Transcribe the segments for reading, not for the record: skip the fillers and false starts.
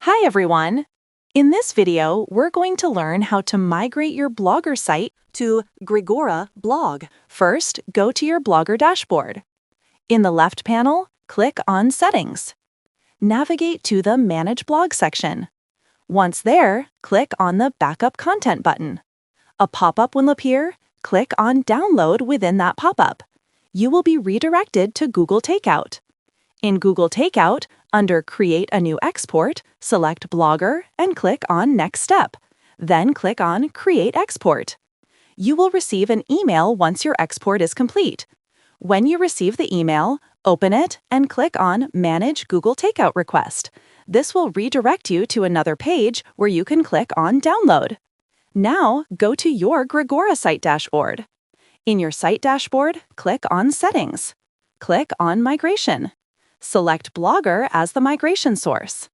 Hi everyone! In this video, we're going to learn how to migrate your Blogger site to Grigora Blog. First, go to your Blogger dashboard. In the left panel, click on Settings. Navigate to the Manage Blog section. Once there, click on the Backup Content button. A pop-up will appear. Click on Download within that pop-up. You will be redirected to Google Takeout. In Google Takeout, under Create a New Export, select Blogger and click on Next Step. Then click on Create Export. You will receive an email once your export is complete. When you receive the email, open it and click on Manage Google Takeout Request. This will redirect you to another page where you can click on Download. Now, go to your Grigora site dashboard. In your site dashboard, click on Settings. Click on Migration. Select Blogger as the migration source.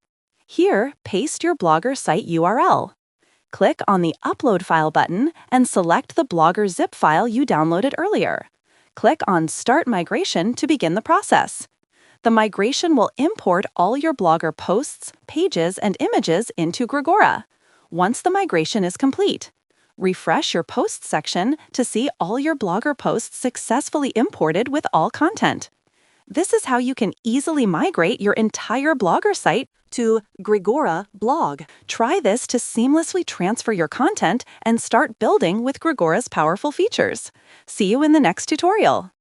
Here, paste your Blogger site URL. Click on the Upload File button and select the Blogger zip file you downloaded earlier. Click on Start Migration to begin the process. The migration will import all your Blogger posts, pages, and images into Grigora. Once the migration is complete, refresh your Posts section to see all your Blogger posts successfully imported with all content. This is how you can easily migrate your entire Blogger site to Grigora Blog. Try this to seamlessly transfer your content and start building with Grigora's powerful features. See you in the next tutorial.